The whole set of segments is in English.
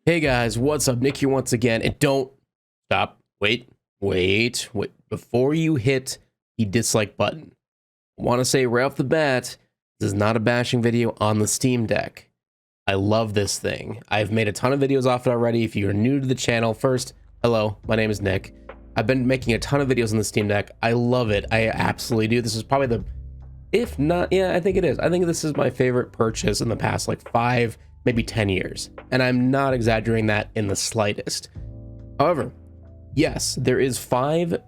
Hey guys, what's up? Nick here once again. And don't stop. Wait. Before you hit the dislike button, I want to say right off the bat, this is not a bashing video on the Steam Deck. I love this thing. I've made a ton of videos off it already. If you're new to the channel, first, hello, my name is Nick. I've been making a ton of videos on the Steam Deck. I love it. I absolutely do. This is probably the, if not, yeah, I think it is. I think this is my favorite purchase in the past like 5, maybe 10 years. And I'm not exaggerating that in the slightest. However, yes, there is 5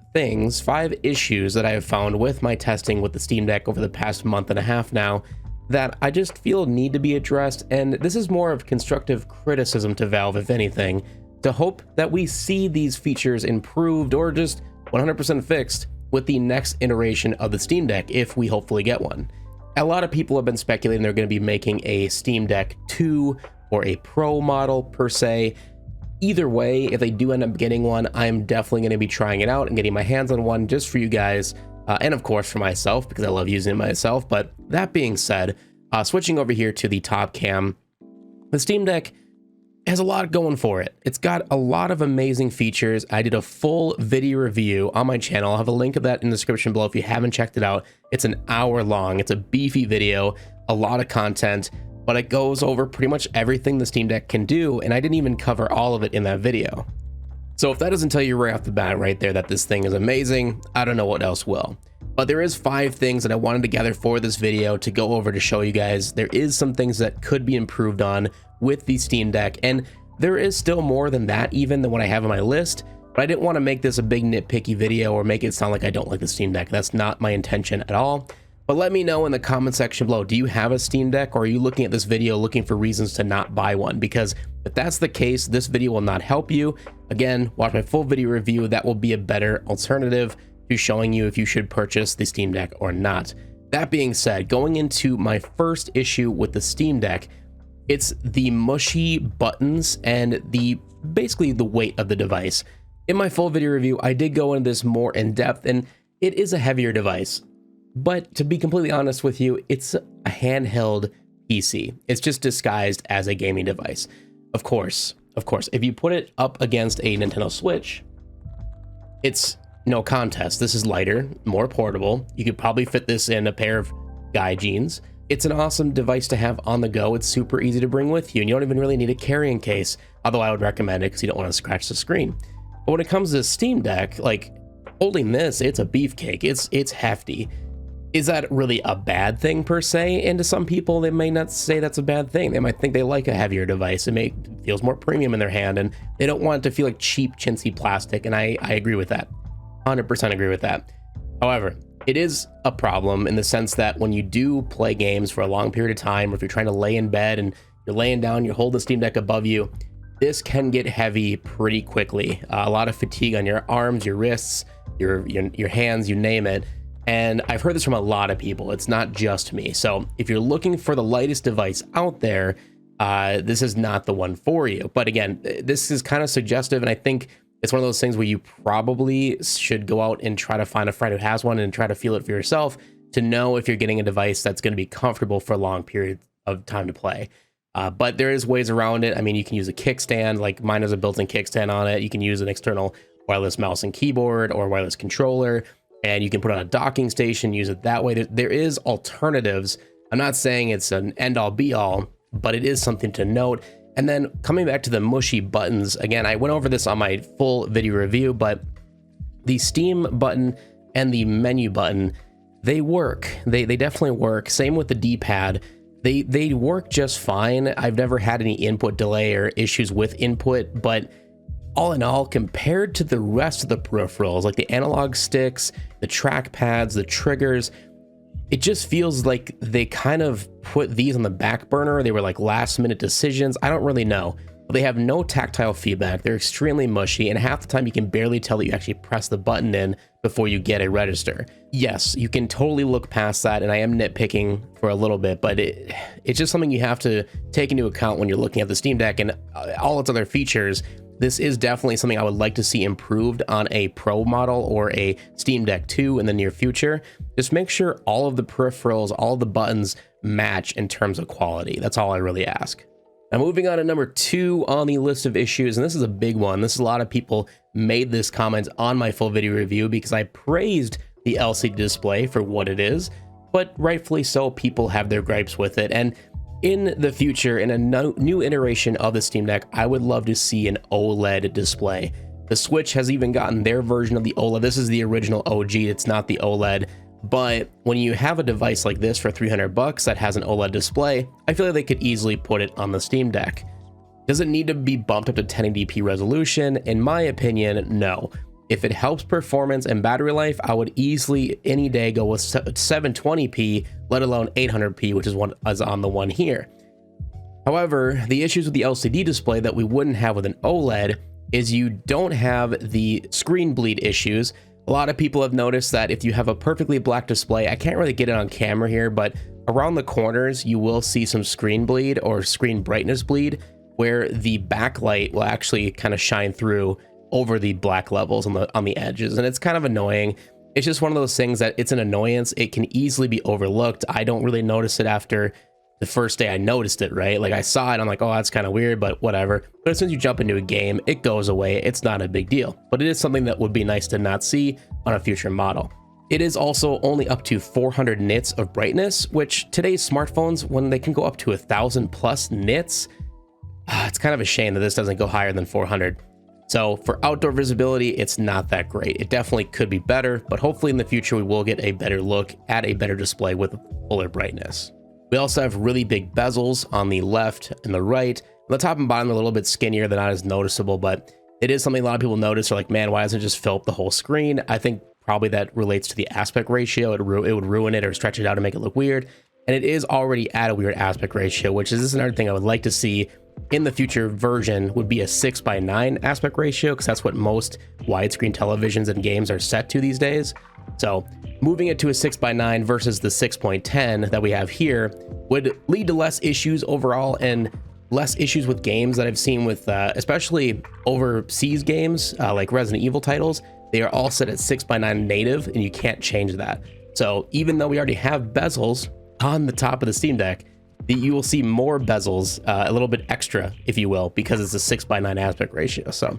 issues that I have found with my testing with the Steam Deck over the past month and a half now that I just feel need to be addressed. And this is more of constructive criticism to Valve, if anything, to hope that we see these features improved or just 100% fixed with the next iteration of the Steam Deck, if we hopefully get one. A lot of people have been speculating they're going to be making a Steam Deck 2 or a Pro model per se. Either way, if they do end up getting one, I'm definitely going to be trying it out and getting my hands on one just for you guys, and of course for myself because I love using it myself. But that being said, switching over here to the top cam, the Steam Deck has a lot going for it. It's got a lot of amazing features. I did a full video review on my channel. I'll have a link of that in the description below if you haven't checked it out. It's an hour long. It's a beefy video, a lot of content, but it goes over pretty much everything the Steam Deck can do, and I didn't even cover all of it in that video. So if that doesn't tell you right off the bat right there that this thing is amazing, I don't know what else will. But there is 5 things that I wanted to gather for this video to go over to show you guys. There is some things that could be improved on with the Steam Deck, and there is still more than that even than what I have on my list, but I didn't want to make this a big nitpicky video or make it sound like I don't like the Steam Deck. That's not my intention at all. But let me know in the comment section below, do you have a Steam Deck, or are you looking at this video looking for reasons to not buy one? Because if that's the case, this video will not help you. Again, watch my full video review. That will be a better alternative to showing you if you should purchase the Steam Deck or not. That being said, going into my first issue with the Steam Deck, it's the mushy buttons and basically the weight of the device. In my full video review, I did go into this more in depth, and it is a heavier device. But to be completely honest with you, it's a handheld PC. It's just disguised as a gaming device. Of course, if you put it up against a Nintendo Switch, it's no contest. This is lighter, more portable. You could probably fit this in a pair of guy jeans. It's an awesome device to have on the go. It's super easy to bring with you, and you don't even really need a carrying case, although I would recommend it because you don't want to scratch the screen. But when it comes to Steam Deck, like holding this, it's a beefcake. It's hefty. Is that really a bad thing per se? And to some people, they may not say that's a bad thing. They might think they like a heavier device. It feels more premium in their hand, and they don't want it to feel like cheap, chintzy plastic. And I agree with that. 100% agree with that. However, it is a problem in the sense that when you do play games for a long period of time, or if you're trying to lay in bed and you're laying down, you're holding the Steam Deck above you, this can get heavy pretty quickly. A lot of fatigue on your arms, your wrists, your hands, you name it. And I've heard this from a lot of people. It's not just me. So if you're looking for the lightest device out there, this is not the one for you. But again, this is kind of suggestive, and I think it's one of those things where you probably should go out and try to find a friend who has one and try to feel it for yourself to know if you're getting a device that's going to be comfortable for a long period of time to play. But there is ways around it. I mean, you can use a kickstand, like mine has a built-in kickstand on it. You can use an external wireless mouse and keyboard or wireless controller, and you can put it on a docking station, use it that way. There is alternatives. I'm not saying it's an end-all be-all, but it is something to note. And then coming back to the mushy buttons, again, I went over this on my full video review, but the Steam button and the menu button, they work. They definitely work. Same with the D-pad. They work just fine. I've never had any input delay or issues with input, but all in all, compared to the rest of the peripherals, like the analog sticks, the track pads, the triggers, it just feels like they kind of put these on the back burner. They were like last minute decisions. I don't really know. But they have no tactile feedback. They're extremely mushy, and half the time you can barely tell that you actually press the button in before you get a register. Yes, you can totally look past that, and I am nitpicking for a little bit, but it's just something you have to take into account when you're looking at the Steam Deck and all its other features. This is definitely something I would like to see improved on a Pro model or a Steam Deck 2 in the near future. Just make sure all of the peripherals, all of the buttons match in terms of quality. That's all I really ask. Now moving on to number 2 on the list of issues, and this is a big one. This is a lot of people made this comment on my full video review because I praised the LCD display for what it is, but rightfully so, people have their gripes with it. And in the future, in a new iteration of the Steam Deck, I would love to see an OLED display. The Switch has even gotten their version of the OLED. This is the original OG, it's not the OLED. But when you have a device like this for 300 bucks that has an OLED display, I feel like they could easily put it on the Steam Deck. Does it need to be bumped up to 1080p resolution? In my opinion, no. If it helps performance and battery life, I would easily any day go with 720p, let alone 800p, which is what is on the one here. However, the issues with the LCD display that we wouldn't have with an OLED is you don't have the screen bleed issues. A lot of people have noticed that if you have a perfectly black display, I can't really get it on camera here, but around the corners, you will see some screen bleed or screen brightness bleed, where the backlight will actually kind of shine through over the black levels on the edges. And it's kind of annoying. It's just one of those things that it's an annoyance. It can easily be overlooked. I don't really notice it after the first day I noticed it, right? Like I saw it, I'm like, oh, that's kind of weird, but whatever. But as soon as you jump into a game, it goes away. It's not a big deal, but it is something that would be nice to not see on a future model. It is also only up to 400 nits of brightness, which today's smartphones, when they can go up to 1,000 plus nits, it's kind of a shame that this doesn't go higher than 400. So for outdoor visibility, it's not that great. It definitely could be better, but hopefully in the future, we will get a better look at a better display with fuller brightness. We also have really big bezels on the left and the right. The top and bottom are a little bit skinnier. They're not as noticeable, but it is something a lot of people notice. They're like, man, why doesn't it just fill up the whole screen? I think probably that relates to the aspect ratio. It would ruin it or stretch it out and make it look weird. And it is already at a weird aspect ratio, which is another thing I would like to see in the future version would be a 6:9 aspect ratio, because that's what most widescreen televisions and games are set to these days. So moving it to a 6:9 versus the 6.10 that we have here would lead to less issues overall and less issues with games that I've seen with especially overseas games like Resident Evil titles. They are all set at 6:9 native and you can't change that. So even though we already have bezels on the top of the Steam Deck, you will see more bezels, a little bit extra, if you will, because it's a 6:9 aspect ratio. So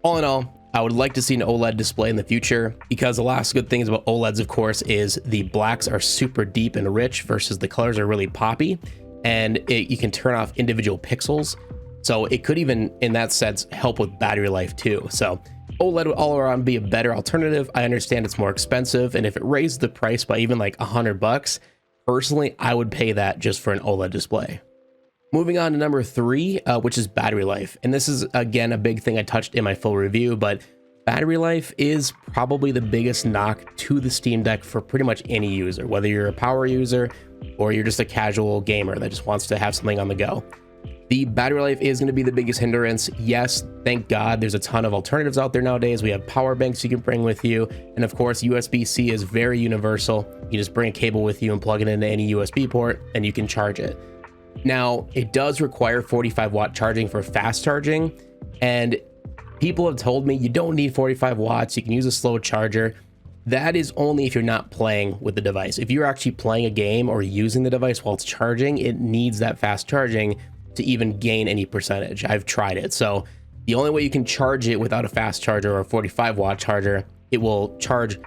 all in all, I would like to see an OLED display in the future, because the last good things about OLEDs, of course, is the blacks are super deep and rich versus the colors are really poppy, and you can turn off individual pixels. So it could even, in that sense, help with battery life too. So OLED would all around be a better alternative. I understand it's more expensive, and if it raised the price by even like $100, personally, I would pay that just for an OLED display. Moving on to number 3, which is battery life. And this is, again, a big thing I touched in my full review, but battery life is probably the biggest knock to the Steam Deck for pretty much any user, whether you're a power user or you're just a casual gamer that just wants to have something on the go. The battery life is going to be the biggest hindrance. Yes, thank God there's a ton of alternatives out there nowadays. We have power banks you can bring with you. And of course, USB-C is very universal. You just bring a cable with you and plug it into any USB port and you can charge it. Now, it does require 45-watt charging for fast charging. And people have told me you don't need 45 watts. You can use a slow charger. That is only if you're not playing with the device. If you're actually playing a game or using the device while it's charging, it needs that fast charging to even gain any percentage. I've tried it. So the only way you can charge it without a fast charger or a 45-watt charger, it will charge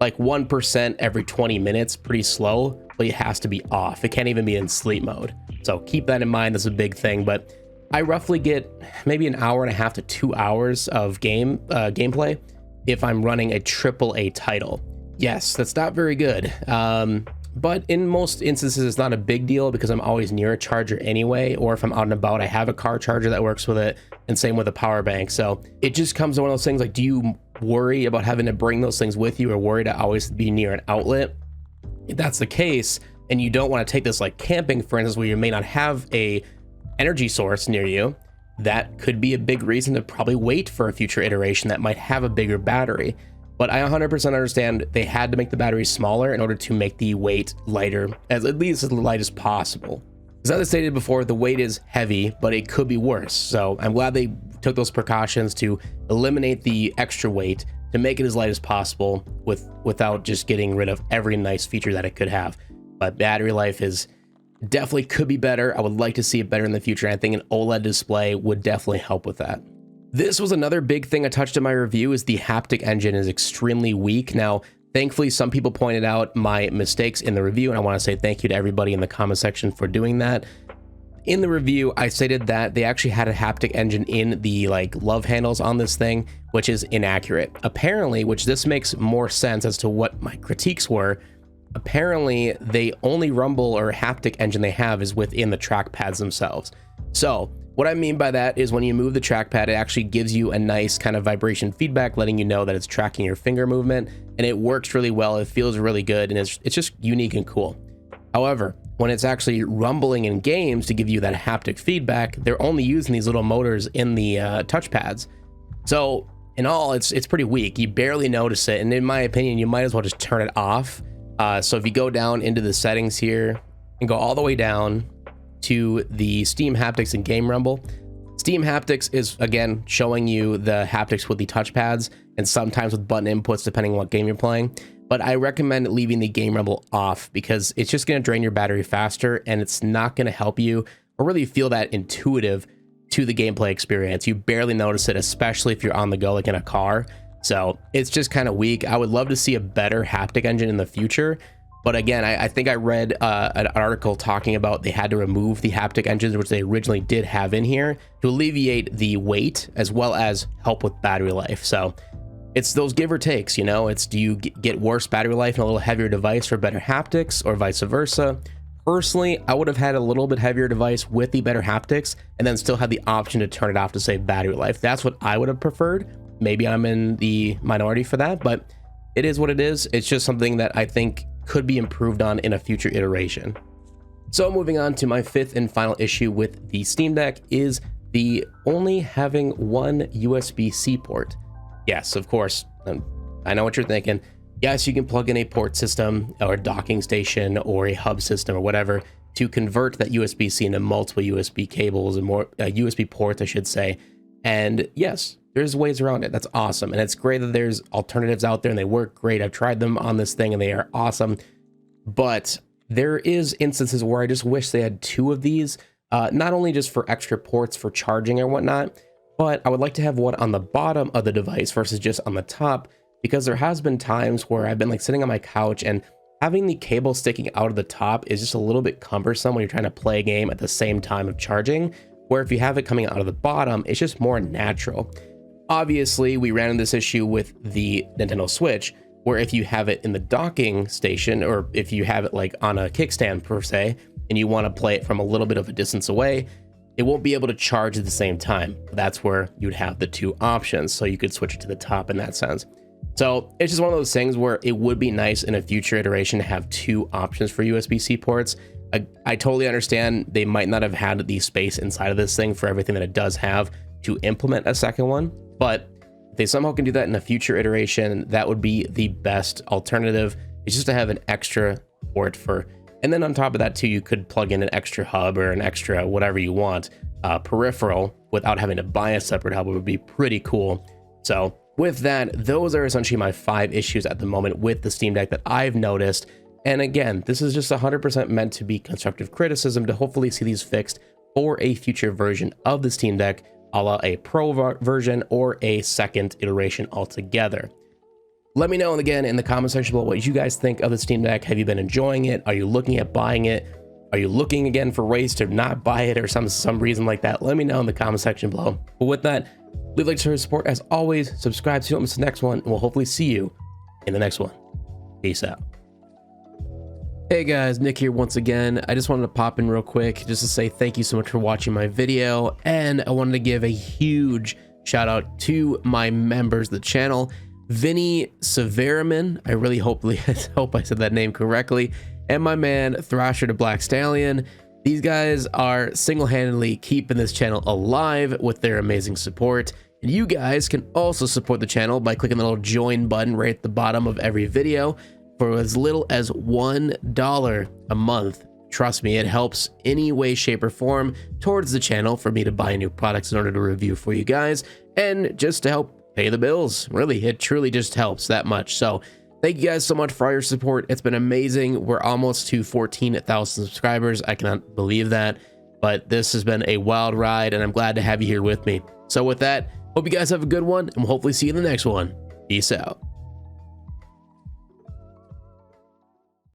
like 1% every 20 minutes, pretty slow, but it has to be off. It can't even be in sleep mode. So keep that in mind. That's a big thing. But I roughly get maybe an hour and a half to 2 hours of gameplay if I'm running a AAA title. Yes, that's not very good. But in most instances, it's not a big deal because I'm always near a charger anyway, or if I'm out and about, I have a car charger that works with it, and same with a power bank. So it just comes to one of those things like, do you worry about having to bring those things with you or worry to always be near an outlet? If that's the case, and you don't want to take this like camping, for instance, where you may not have a energy source near you, that could be a big reason to probably wait for a future iteration that might have a bigger battery. But I 100% understand they had to make the battery smaller in order to make the weight lighter, at least as light as possible. As I stated before, the weight is heavy, but it could be worse. So I'm glad they took those precautions to eliminate the extra weight to make it as light as possible without just getting rid of every nice feature that it could have. But battery life is Definitely could be better. I would like to see it better in the future. I think an OLED display would definitely help with that. This was another big thing I touched in my review, is the haptic engine is extremely weak. Now, thankfully, some people pointed out my mistakes in the review, and I want to say thank you to everybody in the comment section for doing that. In the review, I stated that they actually had a haptic engine in the love handles on this thing, which is inaccurate. Apparently, which this makes more sense as to what my critiques were, apparently the only rumble or haptic engine they have is within the trackpads themselves. So what I mean by that is when you move the trackpad, it actually gives you a nice kind of vibration feedback, letting you know that it's tracking your finger movement, and it works really well. It feels really good, and it's just unique and cool. However, when it's actually rumbling in games to give you that haptic feedback, they're only using these little motors in the touchpads. So in all, it's pretty weak. You barely notice it, and in my opinion, you might as well just turn it off. So if you go down into the settings here and go all the way down to the Steam Haptics and Game Rumble, Steam Haptics is again showing you the haptics with the touchpads and sometimes with button inputs depending on what game you're playing. But I recommend leaving the Game Rumble off because it's just going to drain your battery faster, and it's not going to help you or really feel that intuitive to the gameplay experience. You barely notice it, especially if you're on the go like in a car. So it's just kind of weak. I would love to see a better haptic engine in the future. But again, I think I read an article talking about they had to remove the haptic engines, which they originally did have in here, to alleviate the weight as well as help with battery life. So it's those give or takes, you know, it's do you get worse battery life and a little heavier device for better haptics or vice versa? Personally, I would have had a little bit heavier device with the better haptics and then still had the option to turn it off to save battery life. That's what I would have preferred. Maybe I'm in the minority for that, but it is what it is. It's just something that I think could be improved on in a future iteration. So moving on to my fifth and final issue with the Steam Deck is the only having one USB-C port. Yes, of course, I know what you're thinking. Yes, you can plug in a port system or a docking station or a hub system or whatever to convert that USB-C into multiple USB cables and more USB ports, I should say. And yes, there's ways around it. That's awesome. And it's great that there's alternatives out there and they work great. I've tried them on this thing and they are awesome. But there is instances where I just wish they had two of these, not only just for extra ports for charging or whatnot, but I would like to have one on the bottom of the device versus just on the top, because there has been times where I've been sitting on my couch and having the cable sticking out of the top is just a little bit cumbersome when you're trying to play a game at the same time of charging, where if you have it coming out of the bottom, it's just more natural. Obviously, we ran into this issue with the Nintendo Switch, where if you have it in the docking station, or if you have it on a kickstand per se, and you want to play it from a little bit of a distance away, it won't be able to charge at the same time. That's where you'd have the two options, so you could switch it to the top in that sense. So it's just one of those things where it would be nice in a future iteration to have two options for USB-C ports. I totally understand they might not have had the space inside of this thing for everything that it does have to implement a second one, but if they somehow can do that in a future iteration, that would be the best alternative. It's just to have an extra port for, and then on top of that too, you could plug in an extra hub or an extra whatever you want peripheral without having to buy a separate hub. It would be pretty cool. So with that, those are essentially my 5 issues at the moment with the Steam Deck that I've noticed. And again, this is just 100% meant to be constructive criticism to hopefully see these fixed for a future version of the Steam Deck, a la a pro version or a second iteration altogether. Let me know again in the comment section below what you guys think of the Steam Deck. Have you been enjoying it? Are you looking at buying it? Are you looking again for ways to not buy it or some reason like that? Let me know in the comment section below. But with that, leave a like to show your support. As always, subscribe so you don't miss the next one, and we'll hopefully see you in the next one. Peace out. Hey guys, Nick here once again. I just wanted to pop in real quick just to say thank you so much for watching my video, and I wanted to give a huge shout out to my members of the channel. Vinny Severiman, I really hope I said that name correctly, and my man Thrasher the Black Stallion. These guys are single-handedly keeping this channel alive with their amazing support. And you guys can also support the channel by clicking the little join button right at the bottom of every video for as little as $1 a month. Trust me, it helps any way, shape, or form towards the channel for me to buy new products in order to review for you guys and just to help pay the bills. Really, it truly just helps that much. So Thank you guys so much for all your support. It's been amazing. We're almost to 14,000 subscribers. I cannot believe that, but this has been a wild ride, and I'm glad to have you here with me. So with that, hope you guys have a good one, and we'll hopefully see you in the next one. Peace out.